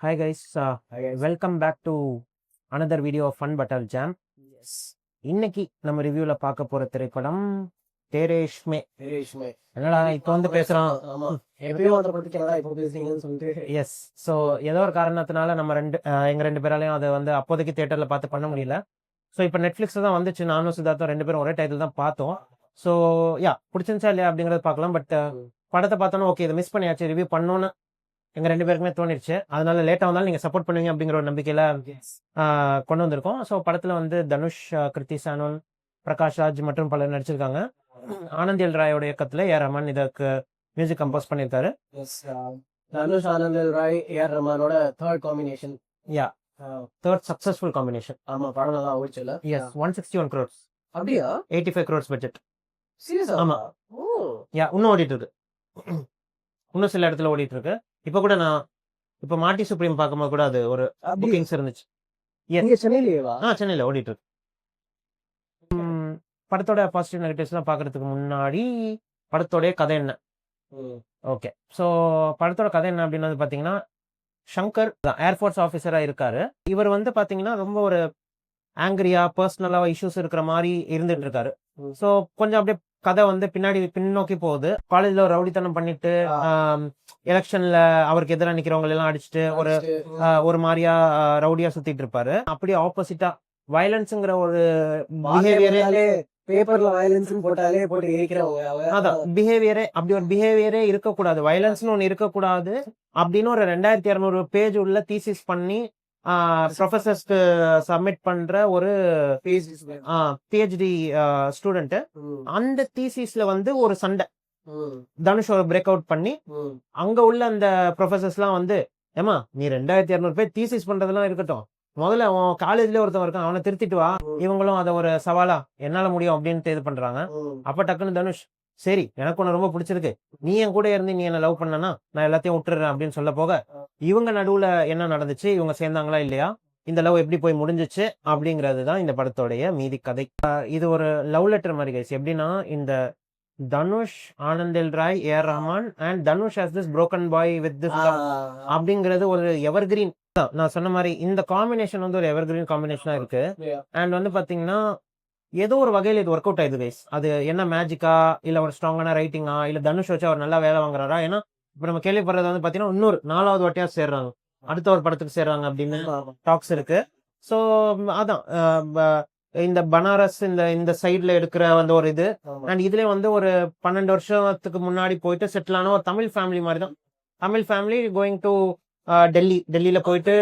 Hi guys, Hi guys. welcome back to another video of Fun Battle Jam. Yes. இன்னைக்கு நம்ம ரிவ்யூல பார்க்க போற திரைப்படம் தேரேஷ்மே. ரேஷ்மே. என்னடா இப்போ வந்து பேசுறான். ஆமா. எப்பயும் அந்த படத்துக்கு என்னடா இப்போ பேசுறீங்கன்னு சொல்லிட்டு. எஸ், ஸோ ஏதோ ஒரு காரணத்தினால நம்ம எங்க ரெண்டு பேராலையும் அதை வந்து அப்போதைக்கு தியேட்டர்ல பார்த்து பண்ண முடியல. ஸோ இப்போ நெட்ஃபிளிக்ஸ்ல தான் வந்துச்சு. நானும் சித்தார்த்தும் ரெண்டு பேரும் ஒரே டைட்டில் தான் பார்த்தோம். ஸோ பிடிச்சிருந்துச்சா இல்லையா அப்படிங்கறத பார்க்கலாம். பட் படத்தை பார்த்தோன்னா ஓகே, இதை மிஸ் பண்ணியாச்சு, ரிவ்யூ பண்ணோன்னு எங்க ரெண்டு பேருக்குமே தோணிருச்சு. அதனால லேட்டா வந்தாலும் நீங்க சப்போர்ட் பண்ணுவீங்க அப்படிங்கிற ஒரு நம்பிக்கையில கொண்டு வந்திருக்கோம். ஸோ படத்துல வந்து தனுஷ், கிருத்தி சானோன், பிரகாஷ் ராஜ் மற்றும் பலர் நடிச்சிருக்காங்க. ஆனந்த் எல் ராயோட இயக்கத்துல ஏ ரஹ்மான் இதற்கு மியூசிக் கம்போஸ் பண்ணியிருக்காரு. தனுஷ், ஆனந்த் எல் ராய், ஏஆர் ரஹ்மானோட third combination. Third successful combination. ஆமா, படம் நல்லா ஓடிச்சுல. S, 161 crores. அப்படியா? 85 crores பட்ஜெட். சீரியஸா? ஆமா. இன்னும் ஓடிட்டு இருக்கு. இன்னும் சில இடத்துல ஓடிட்டு இருக்கு. இப்ப கூட நான் இப்ப மாட்டி சுப்ரீம் பார்க்கும்போது கூட அது ஒரு புக்கிங்ஸ் இருந்துச்சு. சென்னையிலேவா? சென்னையில ஓடிட்டு இருக்கு. படத்தோட பாசிட்டிவ் நெகட்டிவ்ஸ்லாம் பார்க்கறதுக்கு முன்னாடி படத்தோடைய கதை என்ன? ஓகே, ஸோ படத்தோட கதை என்ன அப்படின்னு வந்து பார்த்தீங்கன்னா, ஷங்கர் ஏர்ஃபோர்ஸ் ஆஃபீஸராக இருக்காரு. இவர் வந்து பார்த்தீங்கன்னா ரொம்ப ஒரு ஆங்கிரியா, பர்சனலா இஷ்யூஸ் இருக்கிற மாதிரி இருந்துட்டு இருக்காரு. ஸோ கொஞ்சம் அப்படியே கதை வந்து பின்னோக்கி போகுது. காலேஜ்ல ஒரு ரவுடித்தனம் பண்ணிட்டு எலெக்ஷன்ல அவருக்கு எதிராக நிக்கிறவங்க எல்லாம் அடிச்சுட்டு ஒரு மாதிரியா ரவுடியா சுத்திட்டு இருப்பாரு. அப்படியே ஆப்போசிட்டா வயலன்ஸ்ங்கிற ஒரு பிஹேவியரே, பேப்பர்ல வயலன்ஸ் போட்டாலே போட்டு எரிக்கிறவங்க. அதான் பிஹேவியரே, அப்படி ஒரு பிஹேவியரே இருக்கக்கூடாது, வயலன்ஸ்னு ஒன்று இருக்கக்கூடாது அப்படின்னு ஒரு 2200 பேஜ் உள்ள தீசிஸ் பண்ணி ப்ரொஃபசர்ஸ்க்கு சப்மிட் பண்ற ஒரு பிஹெச்டி ஸ்டூடெண்ட். அந்த தீசிஸ்ல வந்து ஒரு சண்டை தனுஷ் ஒரு பிரேக் அவுட் பண்ணி அங்க உள்ள அந்த ப்ரொஃபசர்ஸ் எல்லாம் வந்து, ஏமா நீ 2200 பேர் தீசிஸ் பண்றதெல்லாம் இருக்கட்டும், முதல்ல அவன் காலேஜ்ல ஒருத்தன் இருக்கான், அவனை திருத்திட்டு வா. இவங்களும் அதை ஒரு சவாலா என்னால முடியும் அப்படின்ட்டு இது பண்றாங்க. அப்ப டக்குன்னு தனுஷ், சரி எனக்கு உன்னை ரொம்ப பிடிச்சிருக்கு, நீ என் கூட இருந்து நீ என்ன லவ் பண்ணனா நான் எல்லாத்தையும் விட்டுறேன் அப்படின்னு சொல்ல போக, இவங்க நடுவுல என்ன நடந்துச்சு, இவங்க சேர்ந்தாங்களா இல்லையா, இந்த லவ் எப்படி போய் முடிஞ்சிச்சு அப்படிங்கிறது தான் இந்த படத்தோடைய மீதி கதை. இது ஒரு லவ் லெட்டர் மாதிரி கைஸ். எப்படின்னா, இந்த Dhanush, Anand L Rai, AR Rahman and Dhanush has this broken boy with this அப்படிங்கிறது ஒரு எவர்கிரீன். நான் சொன்ன மாதிரி இந்த காம்பினேஷன் வந்து ஒரு எவர்கிரீன் காம்பினேஷனா இருக்கு. அண்ட் வந்து பாத்தீங்கன்னா ஏதோ ஒரு வகையில இது ஒர்க் அவுட் ஆயிடுது கைஸ். அது என்ன மேஜிக்கா, இல்ல ஒரு ஸ்ட்ராங்கான ரைட்டிங்கா, இல்ல தனுஷ் வச்சு அவர் நல்லா வேலை வாங்குறாரா? ஏன்னா இப்ப நம்ம கேள்விப்படுறது வந்து பாத்தீங்கன்னா இன்னொரு 4வது வாட்டியா சேர்றாங்க, அடுத்த ஒரு படத்துக்கு சேர்றாங்க அப்படின்னு டாக்ஸ் இருக்கு. ஸோ அதான் இந்த பனாரஸ் இந்த சைட்ல எடுக்கிற வந்து ஒரு இது. அண்ட் இதுல வந்து ஒரு 12 வருஷத்துக்கு முன்னாடி போயிட்டு செட்டில் ஆன ஒரு தமிழ் ஃபேமிலி மாதிரி தான். தமிழ் ஃபேமிலி கோயிங் டு டெல்லியில போயிட்டு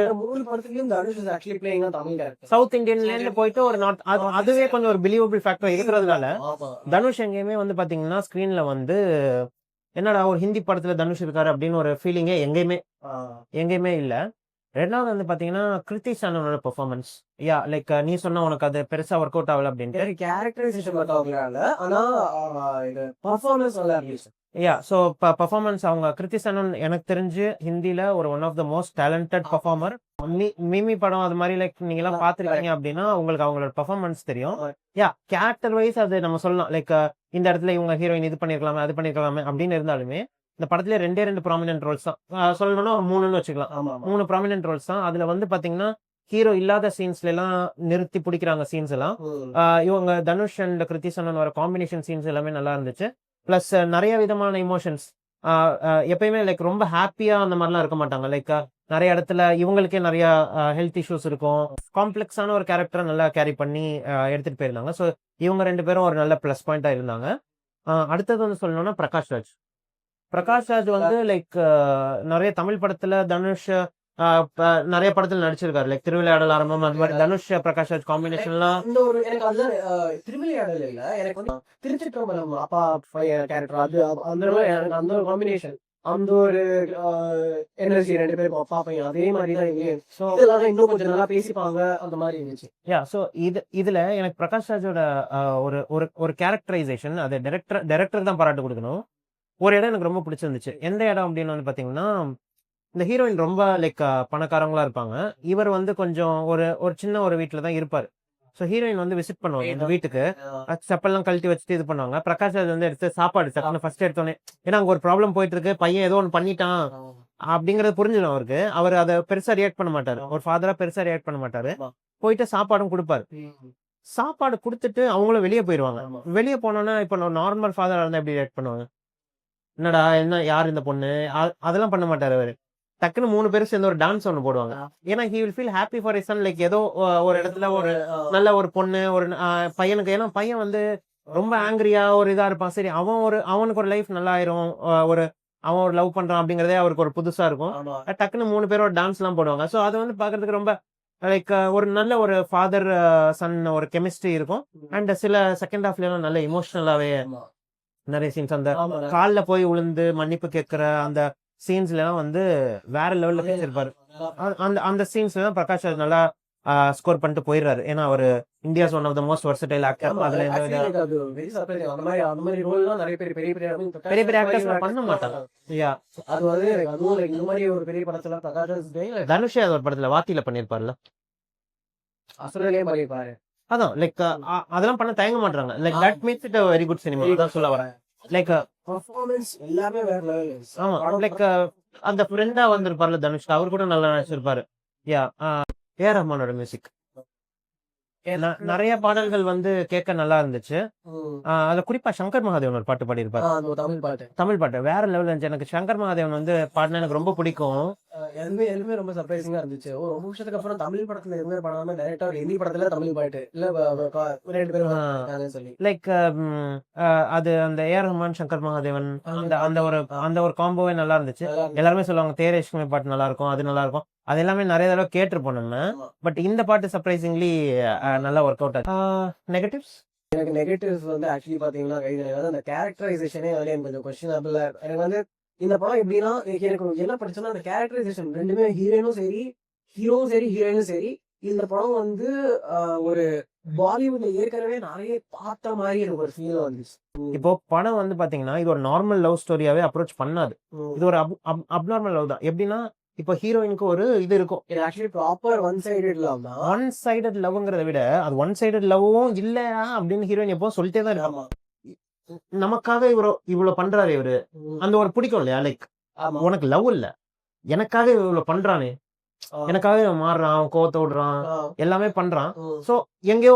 சவுத் இந்தியன்ல இருந்து போயிட்டு ஒரு நார்த், அதுவே கொஞ்சம் ஒரு பிலீவபிள் ஃபேக்டர் இருக்கிறதுனால தனுஷ் எங்கேயுமே வந்து பாத்தீங்கன்னா ஸ்கிரீன்ல வந்து என்னடா ஒரு ஹிந்தி படத்துல தனுஷ் இருக்காரு அப்படின்னு ஒரு ஃபீலிங்கே எங்கேயுமே இல்ல. ரெண்டாவது வந்து பாத்தீங்கன்னா கிருத்தி சானனோட பெர்ஃபார்மன்ஸ், லைக் நீ சொன்ன உனக்கு அது பெருசா ஒர்க் அவுட் ஆகல அப்படின்ட்டு. கேரக்டரைசேஷன் ஆனா பெர்ஃபார்மன்ஸ் நல்லா இருந்துச்சு. ஸோ பெர்ஃபார்மன்ஸ் அவங்க கிருத்தி சானன் எனக்கு தெரிஞ்சு ஹிந்தில ஒரு one of the most talented performer. Mimi படம் அது மாதிரி லைக் நீங்க எல்லாம் பாத்துருக்கீங்க அப்படின்னா உங்களுக்கு அவங்களோட பெர்ஃபார்மன்ஸ் தெரியும். கேரக்டர் வைஸ் அது நம்ம சொல்லலாம், லைக் இந்த இடத்துல இவங்க ஹீரோயின் இது பண்ணிருக்கலாமே அது பண்ணிருக்கலாமே அப்படின்னு இருந்தாலுமே இந்த படத்துல 2 ப்ராமினன்ட் ரோல்ஸ் தான். சொல்லணும்னா 3ன்னு வச்சுக்கலாம். 3 ப்ராமினன்ட் ரோல்ஸ் தான். அதுல வந்து பாத்தீங்கன்னா ஹீரோ இல்லாத சீன்ஸ்ல எல்லாம் நிறுத்தி பிடிக்கிறாங்க சீன்ஸ் எல்லாம். இவங்க தனுஷ் அண்ட் கிருத்தி சானன் வர காம்பினேஷன் சீன்ஸ் எல்லாமே நல்லா இருந்துச்சு. பிளஸ் நிறைய விதமான இமோஷன்ஸ், எப்பயுமே லைக் ரொம்ப ஹாப்பியா அந்த மாதிரிலாம் இருக்க மாட்டாங்க. லைக் நிறைய இடத்துல இவங்களுக்கே நிறைய ஹெல்த் இஷ்யூஸ் இருக்கும். காம்ப்ளெக்ஸான ஒரு கேரக்டரை நல்லா கேரி பண்ணி எடுத்துட்டு போயிருந்தாங்க. ஸோ இவங்க 2 பேரும் ஒரு நல்ல பிளஸ் பாயிண்டா இருந்தாங்க. அடுத்தது வந்து சொல்லணும்னா பிரகாஷ் ராஜ் வந்து லைக் நிறைய தமிழ் படத்துல தனுஷ் நிறைய படத்துல நடிச்சிருக்காரு. லைக் திருவிளையாடல் ஆரம்பம் அந்த மாதிரி தனுஷ் பிரகாஷ் ராஜ் காம்பினேஷன்லாம் இந்த ஒரு எனக்கு அதுல திருவிளையாடல் இல்ல, எனக்கு வந்து திருச்சிற்றம்பலம் அப்பா கேரக்டர், அது அந்த ஒரு காம்பினேஷன், அந்த ஒரு எனர்ஜி 2 பேரும் பாப்பீங்க அதே மாதிரிதான் இதெல்லாம் இன்னும் கொஞ்சம் நல்லா பேசிப்பாங்க அந்த மாதிரி இருந்துச்சு. ஸோ இதுல எனக்கு பிரகாஷ் ராஜோட ஒரு கேரக்டரைசேஷன், அது டைரக்டர் தான் பாராட்டு கொடுக்கணும். ஒரு இடம் எனக்கு ரொம்ப பிடிச்சிருந்துச்சு. எந்த இடம் அப்படின்னு வந்து பாத்தீங்கன்னா, இந்த ஹீரோயின் ரொம்ப லைக் பணக்காரங்களா இருப்பாங்க. இவர் வந்து கொஞ்சம் ஒரு சின்ன ஒரு வீட்டுல தான் இருப்பாரு. ஸோ ஹீரோயின் வந்து விசிட் பண்ணுவாங்க இந்த வீட்டுக்கு. செப்பல்லாம் கழட்டி வச்சுட்டு இது பண்ணுவாங்க. பிரகாஷ் ராஜ் வந்து எடுத்து சாப்பாடு டக்குன்னு ஃபர்ஸ்ட் எடுத்தோன்னே, ஏன்னா அங்க ஒரு ப்ராப்ளம் போயிட்டு இருக்கு, பையன் ஏதோ ஒன்று பண்ணிட்டான் அப்படிங்கறது புரிஞ்சிடும் அவருக்கு. அவர் அதை பெருசா ரியாக்ட் பண்ண மாட்டாரு. ஒரு ஃபாதரா பெருசா ரியாக்ட் பண்ண மாட்டாரு. ஆமா. போயிட்டு சாப்பாடும் கொடுப்பாரு. சாப்பாடு கொடுத்துட்டு அவங்களும் வெளியே போயிடுவாங்க. ஆமா. வெளியே போனோன்னா இப்ப நார்மல் ஃபாதரா இருந்தா எப்படி ரியாக்ட் பண்ணுவாங்க? என்னடா என்ன யார் இந்த பொண்ணு? அதெல்லாம் பண்ண மாட்டாரு அவரு. டக்குன்னு 3 பேரும் சேர்ந்து ஒரு டான்ஸ் ஒண்ணு போடுவாங்க. ஏன்னா he will feel happy for his son. Like ஏதோ ஒரு இடத்துல ஒரு நல்ல ஒரு பொண்ணு ஒரு பையனுக்கு, ஏன்னா பையன் வந்து ரொம்ப ஆங்கிரியா ஒரு இதா இருப்பான். சரி அவனுக்கு ஒரு லைஃப் நல்லா ஆயிரும். அவன் ஒரு லவ் பண்றான் அப்படிங்கறதே அவருக்கு ஒரு புதுசா இருக்கும். ஆமா. டக்குன்னு 3 பேரும் ஒரு டான்ஸ் எல்லாம் போடுவாங்க. சோ அது வந்து பாக்குறதுக்கு ரொம்ப லைக் ஒரு நல்ல ஒரு ஃபாதர் சன் ஒரு கெமிஸ்ட்ரி இருக்கும். அண்ட் சில செகண்ட் ஹாஃப்ல எல்லாம் நல்ல இமோஷனலாவே ஆமா. நிறைய சீன்ஸ், அந்த ஆமா. கால்ல போய் விழுந்து மன்னிப்பு கேட்கிற அந்த சீன்ஸ்ல எல்லாம் வந்து வேற லெவல்ல பேசியிருப்பாரு. அந்த அந்த சீன்ஸ்ல தான் பிரகாஷ் ராஜ் நல்லா ஸ்கோர் பண்ணிட்டு போயிடுறாரு. ஏன்னா அவரு India's one of the most versatile actor. ஆமா. அதுல எந்த Actually வித எனக்கு அது very surprising. அந்த மாதிரி ரோல்லாம் நிறைய பேர் பெரிய பெரிய பெரிய பெரிய ஆக்டர்ஸ் பண்ண மாட்டாங்க. யா அது வந்து எனக்கு அதுவும் like இந்த மாதிரி ஒரு பெரிய படத்துல பிரகாஷ் ராஜ் தனுஷ் அது ஒரு படத்துல வாத்தியில பண்ணிருப்பாருல. அசுரனே பண்ணிருப்பாரு. அதான் லைக் அதெல்லாம் பண்ண தயங்க மாட்டாங்க. Like that makes it a very good cinema. அதான் சொல்ல வரேன். லைக் பெர்ஃபார்மன்ஸ் எல்லாமே வேற லெவல். ஆமா லைக் அந்த ஃப்ரெண்டா வந்திருப்பார்ல தனுஷ், அவர் கூட நல்லா நடிச்சிருப்பாரு. யா ஏஆர் ரஹ்மானோட மியூசிக் நிறைய பாடல்கள் வந்து கேட்க நல்லா இருந்துச்சு. அதுல குறிப்பா சங்கர் மகாதேவன் ஒரு பாட்டு பாடியிருப்பாரு. அந்த தமிழ் பாட்டு தமிழ் பாட்டு வேற லெவல் இருந்துச்சு. எனக்கு சங்கர் மகாதேவன் வந்து பாடினா எனக்கு ரொம்ப பிடிக்கும். எல்லாமே ரொம்ப சர்ப்ரைசிங்கா இருந்துச்சு. ஒரு ரொம்ப வருஷத்துக்கு அப்புறம் தமிழ் படத்துல எதுவுமே பண்ணாம டைரக்டா ஒரு ஹிந்தி படத்துல தமிழ் பாட்டு இல்ல 2 பேரும் சொல்லி லைக் அது அந்த ஏஆர் ரஹ்மான் சங்கர் மகாதேவன் அந்த ஒரு காம்போவே நல்லா இருந்துச்சு. எல்லாருமே சொல்லுவாங்க தேரேஷ்குமே பாட்டு நல்லா இருக்கும், அது நல்லா இருக்கும். அது எல்லாமே நிறைய தடவை கேட்டிருப்போம் நம்ம. பட் இந்த பாட்டு சர்ப்ரைசிங்லி நல்லா ஒர்க் அவுட் ஆச்சு. நெகட்டிவ்ஸ் எனக்கு நெகட்டிவ்ஸ் வந்து ஆக்சுவலி பாத்தீங்கன்னா அந்த கேரக்டரைசேஷனே வந்து எனக்கு கொஞ்சம் கொஸ்டினபிள். எனக்கு வந்து இந்த படம் எப்படின்னா எனக்கு என்ன படிச்சோன்னா அந்த கேரக்டரைசேஷன் ரெண்டுமே ஹீரோயினும் சரி ஹீரோயினும் சரி இந்த படம் வந்து ஒரு பாலிவுட்ல ஏற்கனவே நிறைய பார்த்த மாதிரி எனக்கு ஒரு ஃபீல் வந்துச்சு. இப்போ படம் வந்து பாத்தீங்கன்னா இது ஒரு நார்மல் லவ் ஸ்டோரியாவே அப்ரோச் பண்ணாது. இது ஒரு அப்நார்மல் லவ் தான். எப்படின்னா இப்போ ஹீரோயினுக்கு ஒரு இது இருக்கும். இது actually proper one sided love தான். ஒன் சைடட் லவ்ங்கிறத விட அது ஒன் சைடட் லவ்வும் இல்லையா அப்படின்னு ஹீரோயின் எப்போ சொல்லிட்டே தான் இருக்காமா. நமக்காக இவ்வளவு பண்றாரு இவரு, அந்த ஒரு பிடிக்கும் இல்லையா. லைக் உனக்கு லவ் இல்ல, எனக்காக இவ்வளவு பண்றானே, எனக்காக இவன் மாறுறான், அவன் கோவத்தை விடுறான், எல்லாமே பண்றான். சோ எங்கேயோ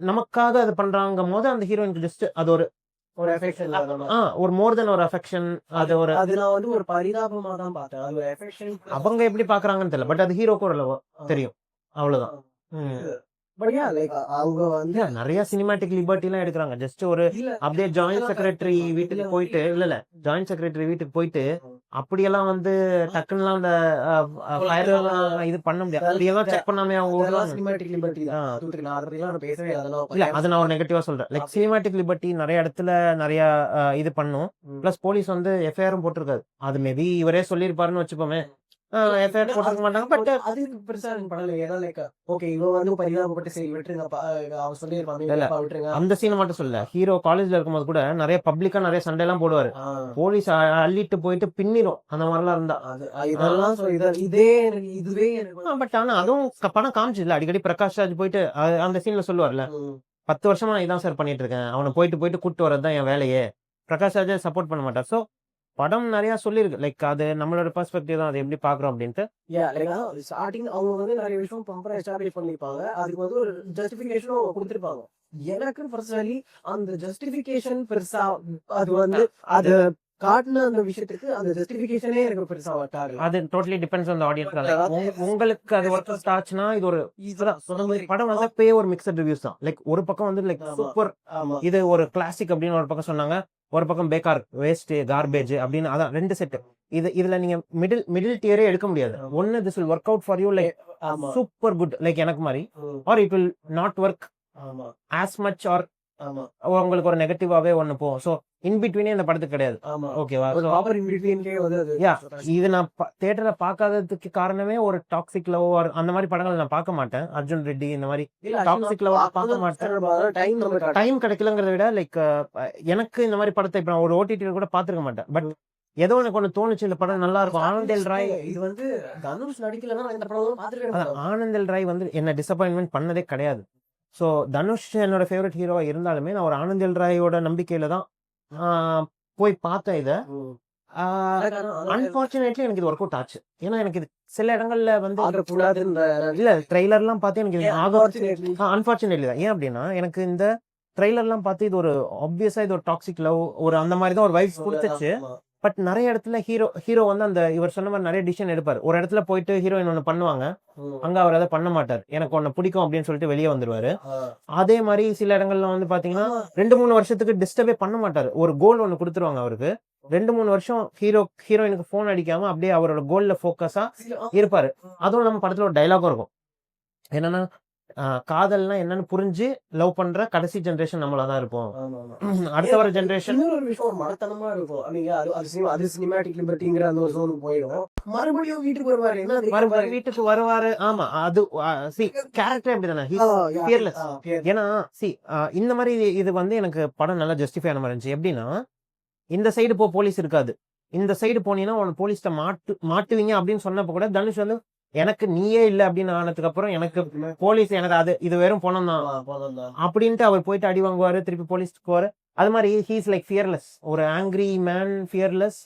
நமக்காக அது பண்றாங்கும் போது அந்த ஹீரோயினுக்கு ஜஸ்ட் அது ஒரு அஃபெக்ஷன் ஒரு மோர் தென் ஒரு அஃபெக்ஷன். அது நான் வந்து ஒரு பரிதாபமா தான் பார்த்தேன். அது ஒரு அஃபெக்ஷன் அவங்க எப்படி பாக்குறாங்கன்னு தெரியல. பட் அது ஹீரோக்கு ஒரு லவ் தெரியும், அவ்வளவுதான். பட் யா லைக் அவங்க வந்து நிறைய சினிமாட்டிக் லிபர்ட்டி எல்லாம் எடுக்கிறாங்க. ஜஸ்ட் ஒரு அப்படியே ஜாயிண்ட் செக்ரட்டரி வீட்டுக்கு போயிட்டு இல்ல ஜாயிண்ட் செக்ரட்டரி வீட்டுக்கு போயிட்டு அப்படியெல்லாம் வந்து டக்குன்னு அந்த இது பண்ண முடியாது. அப்படியெல்லாம் செக் பண்ணாமே அவங்க சினிமாட்டிக் லிபர்ட்டி தான். நான் அதை பத்தி நான் பேசவே இல்ல. அதை நான் ஒரு நெகட்டிவா சொல்றேன். லைக் சினிமாட்டிக் லிபர்ட்டி நிறைய இடத்துல நிறைய இது பண்ணும். பிளஸ் போலீஸ் வந்து எஃப்ஐஆரும் போட்டிருக்காது. அது மேபி இவரே சொல்லியிருப்பாருன்னு வச்சுப்போமே. எஃப்ஐஆர் போட்டிருக்க மாட்டாங்க. பட் அது பெருசா எனக்கு படல. ஏன்னா லைக் ஓகே இவன் வந்து பரிதாபப்பட்டு சரி விட்டுருங்கப்பா அவன் சொல்லியிருப்பான் விட்டுருங்க. அந்த சீனை மட்டும் சொல்ல, ஹீரோ காலேஜ்ல இருக்கும்போது கூட நிறைய பப்ளிக்கா நிறைய சண்டை எல்லாம் போடுவாரு. போலீஸ் அள்ளிட்டு போயிட்டு பின்னிரும். அந்த மாதிரிலாம் இருந்தா இதெல்லாம் இதுவே பட் ஆனா அதுவும் படம் காமிச்சு இல்ல. அடிக்கடி பிரகாஷ் ராஜ் போயிட்டு அந்த சீன்ல சொல்லுவார்ல, 10 வருஷமா நான் இதான் சார் பண்ணிட்டு இருக்கேன், அவனை போயிட்டு கூட்டு வரதுதான் என் வேலையே. பிரகாஷ் ராஜ் சப்போர்ட் பண்ண மாட்டார். சோ படம் நிறைய சொல்லிருக்கு. லைக் அது நம்மளோட பெர்ஸ்பெக்டிவ் தான், அதை எப்படி பாக்குறோம் அப்படின்ட்டு. ஸ்டார்டிங் அவங்க வந்து நிறைய விஷயம் ப்ராப்பரா எஸ்டாப்லிஷ் பண்ணிருப்பாங்க. அதுக்கு வந்து ஒரு ஜஸ்டிபிகேஷனும் கொடுத்திருப்பாங்க. எனக்கு பர்சனலி அந்த ஜஸ்டிபிகேஷன் பெருசா அது வந்து அது காட்டின அந்த விஷயத்துக்கு அந்த ஜஸ்டிபிகேஷனே எனக்கு பெருசா வட்டாரு. அது totally depends on the audience. உங்களுக்கு அது ஒர்க் அவுட் ஆச்சுன்னா இது ஒரு படம் வந்து அப்பயே ஒரு மிக்சட் ரிவ்யூஸ் தான். லைக் ஒரு பக்கம் வந்து லைக் சூப்பர், இது ஒரு கிளாசிக் அப்படின்னு ஒரு பக்கம் சொன்னாங்க. ஒரு பக்கம் பேக்கார், வேஸ்ட், கார்பேஜ் அப்படின்னு. அதான் 2 செட். இதுல நீங்க மிடில் டியரே எடுக்க முடியாது. ஒன்னு this will work out for you like super good like எனக்கு மாதிரி, or it will not work as much, or உங்களுக்கு ஒரு நெகட்டிவாவே ஒண்ணு போகும். சோ இன் பிட்வீனே இந்த படத்துக்கு கிடையாது. ஓகேவா? இது நான் தியேட்டர்ல பாக்காததுக்கு காரணமே ஒரு டாக்ஸிக் லவ் அந்த மாதிரி படங்கள் நான் பார்க்க மாட்டேன். அர்ஜுன் ரெட்டி இந்த மாதிரி டாக்ஸிக் லவ் பார்க்க மாட்டேன். டைம் கிடைக்கலங்கிறத விட லைக் எனக்கு இந்த மாதிரி படத்தை இப்ப நான் ஒரு ஓடிடில கூட பாத்துருக்க மாட்டேன். பட் ஏதோ எனக்கு ஒண்ணு தோணுச்சு, இந்த படம் நல்லா இருக்கும். ஆனந்தல் ராய் இது வந்து தனுஷ் நடிக்கலன்னா இந்த படம் பாத்துருக்கேன். ஆனந்தல் ராய் வந்து என்ன டிசப்பாயின்மெண்ட் பண்ணதே கிடையாது. ஸோ தனுஷ் என்னோட ஃபேவரட் ஹீரோவா இருந்தாலுமே நான் ஒரு ஆனந்தல் ராயோட நம்பிக்கையில தான் போய் பார்த்தேன். இதை அன்பார்ச்சுனேட்லி எனக்கு இது ஒர்க் அவுட் ஆச்சு. ஏன்னா எனக்கு இது சில இடங்கள்ல வந்து ஆகக்கூடாதுன்ற இல்ல ட்ரெய்லர்லாம் பார்த்து எனக்கு இது unfortunately. அன்பார்ச்சுனேட்லி தான். ஏன் அப்படின்னா எனக்கு இந்த ட்ரெய்லர்லாம் பார்த்து இது ஒரு ஆப்வியஸா இது ஒரு டாக்ஸிக் லவ் ஒரு அந்த மாதிரி தான் ஒரு வைப்ஸ் கொடுத்துச்சு. ஆமா. பட் நிறைய இடத்துல ஹீரோ வந்து அந்த இவர் சொன்ன மாதிரி நிறைய டிசிஷன் எடுப்பாரு. ஒரு இடத்துல போயிட்டு ஹீரோயின் ஒன்று பண்ணுவாங்க, அங்க அவர் அதை பண்ண மாட்டார். எனக்கு உன்னை பிடிக்கும் அப்படின்னு சொல்லிட்டு வெளியே வந்துருவாரு. அதே மாதிரி சில இடங்கள்ல வந்து பாத்தீங்கன்னா 2-3 வருஷத்துக்கு டிஸ்டர்பே பண்ண மாட்டாரு. ஒரு கோல் ஒன்று கொடுத்துருவாங்க அவருக்கு. 2-3 வருஷம் ஹீரோயினுக்கு போன் அடிக்காம அப்படியே அவரோட கோல்ல போக்கஸா இருப்பாரு. அதுவும் நம்ம படத்துல ஒரு டைலாகும் இருக்கும். என்னன்னா காதல்னா என்னன்னு புரிஞ்சு லவ் பண்ற கடைசி ஜெனரேஷன் நம்மளா தான் இருப்போம். அடுத்த வர ஜெனரேஷன் இன்னொரு விஷயம் ஒரு மடத்தனமா இருக்கும். நீங்க அது சினிமாட்டிக் லிபர்ட்டிங்கிற அந்த ஒரு ஜோனுக்கு போயிடும். மறுபடியும் வீட்டுக்கு வருவாரு. என்ன வீட்டுக்கு வருவாரு. ஆமா அது கேரக்டர் அப்படிதானே fearless. ஏன்னா இந்த மாதிரி இது வந்து எனக்கு படம் நல்லா ஜஸ்டிஃபை ஆன மாதிரி இருந்துச்சு. எப்படின்னா இந்த சைடு போலீஸ் இருக்காது, இந்த சைடு போனீங்கன்னா உன போலீஸ்ட மாட்டுவீங்க அப்படின்னு சொன்னப்ப கூட தனுஷ் வந்து எனக்கு நீயே இல்லை அப்படின்னு ஆனதுக்கு அப்புறம் எனக்கு போலீஸ் எனக்கு அது இது வெறும் பணம் தான் அப்படின்ட்டு அவர் போயிட்டு அடி வாங்குவாரு, திருப்பி போலீஸ்க்கு போவாரு. அது மாதிரி ஹீஸ் லைக் ஃபியர்லெஸ், ஒரு ஆங்கிரி மேன் ஃபியர்லெஸ்.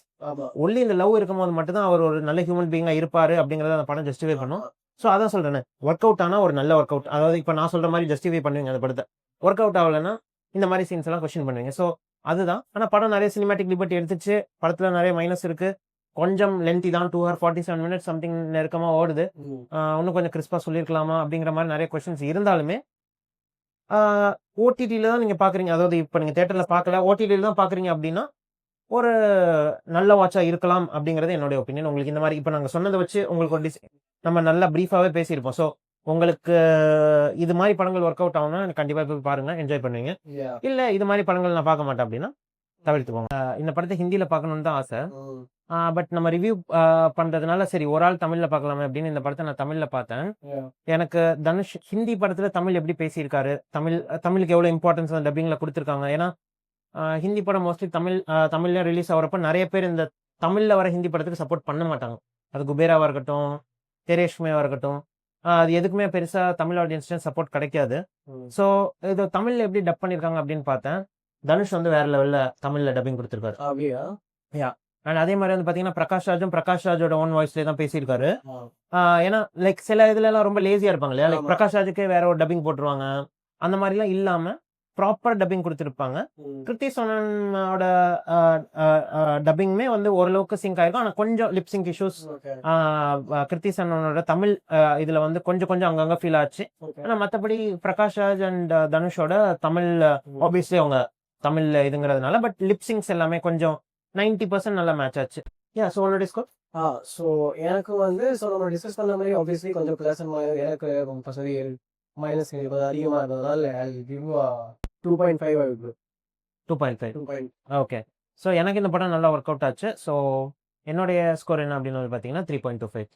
ஒன்லி இந்த லவ் இருக்கும் போது மட்டும்தான் அவர் ஒரு நல்ல ஹியூமன் பீயிங்கா இருப்பாரு அப்படிங்கறத அந்த படம் ஜஸ்டிஃபை பண்ணும். ஸோ அதான் சொல்றேன், ஒர்க் அவுட் ஆனா ஒரு நல்ல ஒர்க் அவுட். அதாவது இப்போ நான் சொல்ற மாதிரி ஜஸ்டிஃபை பண்ணுவீங்க அந்த படத்தை. ஒர்க் அவுட் ஆகலைன்னா இந்த மாதிரி சீன்ஸ் எல்லாம் கொஸ்டின் பண்ணுவீங்க. ஸோ அதுதான். ஆனா படம் நிறைய சினிமாட்டிக் லிபர்ட்டி எடுத்துச்சு. படத்துல நிறைய மைனஸ் இருக்கு. கொஞ்சம் லென்த்தி தான், 2 hours 47 minutes சம்திங் நெருக்கமா ஓடுது. இன்னும் கொஞ்சம் கிறிஸ்பா சொல்லியிருக்கலாமா அப்படிங்கிற மாதிரி நிறைய கொஸ்டின்ஸ் இருந்தாலுமே ஓடிடியில தான் நீங்க பாக்குறீங்க. அதாவது இப்போ நீங்க தியேட்டர்ல பார்க்கல, ஓடிடியில தான் பாக்குறீங்க அப்படின்னா ஒரு நல்ல வாட்சா இருக்கலாம் அப்படிங்கிறது என்னுடைய ஒப்பீனியன். உங்களுக்கு இந்த மாதிரி இப்போ நாங்க சொன்னதை வச்சு உங்களுக்கு ஒரு நம்ம நல்லா பிரீஃபாவே பேசியிருப்போம். ஸோ உங்களுக்கு இது மாதிரி படங்கள் ஒர்க் அவுட் ஆகும்னா கண்டிப்பா போய் பாருங்க, என்ஜாய் பண்ணுவீங்க. இல்ல இது மாதிரி படங்கள் நான் பார்க்க மாட்டேன் அப்படின்னா தவிர்த்துக்கோங்க. இந்த படத்தை ஹிந்தியில பார்க்கணும்னு தான் ஆசை. பட் நம்ம ரிவ்யூ பண்றதுனால சரி ஒரு ஆள் தமிழ்ல பார்க்கலாமே அப்படின்னு இந்த படத்தை நான் தமிழ்ல பார்த்தேன். எனக்கு தனுஷ் ஹிந்தி படத்துல தமிழ் எப்படி பேசியிருக்காரு, தமிழுக்கு எவ்வளவு இம்பார்ட்டன்ஸ் அந்த டப்பிங்ல கொடுத்துருக்காங்க. ஏன்னா ஹிந்தி படம் மோஸ்ட்லி தமிழ்ல ரிலீஸ் ஆகிறப்ப நிறைய பேர் இந்த தமிழ்ல வர ஹிந்தி படத்துக்கு சப்போர்ட் பண்ண மாட்டாங்க. அது குபேராவா இருக்கட்டும், தெரேஷ்மையா இருக்கட்டும், அது எதுக்குமே பெருசா தமிழ் ஆடியன்ஸ் சப்போர்ட் கிடைக்காது. ஸோ இது தமிழ்ல எப்படி டப் பண்ணிருக்காங்க அப்படின்னு பார்த்தேன். தனுஷ் வந்து வேற லெவல்ல தமிழ்ல டப்பிங் கொடுத்துருக்காரு. அண்ட் அதே மாதிரி வந்து பாத்தீங்கன்னா பிரகாஷ் ராஜோட ஓன் வாய்ஸ்லேயே தான் பேசியிருக்காரு. ஏன்னா லைக் சில இதுல எல்லாம் ரொம்ப லேசியா இருப்பாங்க இல்லையா, லைக் பிரகாஷ் ராஜுக்கே வேற ஒரு டப்பிங் போட்டுருவாங்க. அந்த மாதிரிலாம் இல்லாம ப்ராப்பர் டப்பிங் கொடுத்துருப்பாங்க. கிருத்தி சோனனோட டப்பிங்குமே வந்து ஓரளவுக்கு சிங்க் ஆயிருக்கும். ஆனால் கொஞ்சம் லிப்சிங் இஷ்யூஸ் கிருத்தி சோனனோட தமிழ் இதுல வந்து கொஞ்சம் அங்கங்க ஃபீல் ஆச்சு. ஆனால் மற்றபடி பிரகாஷ் ராஜ் அண்ட் தனுஷோட தமிழ் ஆப்வியஸ்லி அவங்க தமிழ்ல இதுங்கிறதுனால, பட் லிப்சிங்ஸ் எல்லாமே கொஞ்சம் 90% நல்லா மேட்ச் ஆச்சு. ஸோ உன்னோட ஸ்கோர்? ஸோ எனக்கு வந்து நம்ம டிஸ்கஸ் பண்ண மாதிரி ஆப்வியஸ்லி கொஞ்சம் ப்ளஸ் அண்ட் மைனஸ். எனக்கு மைனஸ் கொஞ்சம் அதிகமாக இருந்ததுனால 2.5 2.5. ஓகே. ஸோ எனக்கு இந்த படம் நல்லா ஒர்க் அவுட் ஆச்சு. ஸோ என்னுடைய ஸ்கோர் என்ன அப்படின்னு பார்த்தீங்கன்னா 3.25.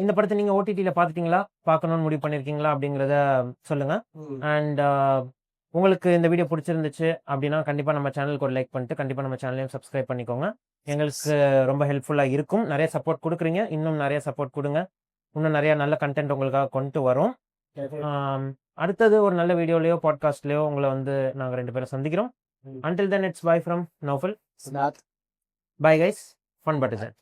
இந்த படத்தை நீங்க ஓடிடியில் பார்த்துட்டீங்களா, பார்க்கணும்னு முடிவு பண்ணியிருக்கீங்களா அப்படிங்கிறத சொல்லுங்க. அண்ட் உங்களுக்கு இந்த வீடியோ பிடிச்சிருந்துச்சு அப்படின்னா கண்டிப்பாக நம்ம சேனலுக்கு ஒரு லைக் பண்ணிட்டு கண்டிப்பாக நம்ம சேனலையும் சப்ஸ்கிரைப் பண்ணிக்கோங்க. எங்களுக்கு ரொம்ப ஹெல்ப்ஃபுல்லாக இருக்கும். நிறைய சப்போர்ட் கொடுக்குறீங்க, இன்னும் நிறைய சப்போர்ட் கொடுங்க. இன்னும் நிறைய நல்ல கண்டென்ட் உங்களுக்காக கொண்டு வரும். அடுத்தது ஒரு நல்ல வீடியோலையோ பாட்காஸ்ட்லையோ உங்களை வந்து நாங்கள் 2 பேரும் சந்திக்கிறோம். Until then, it's bye from Naufal. Bye guys. Fun but is it.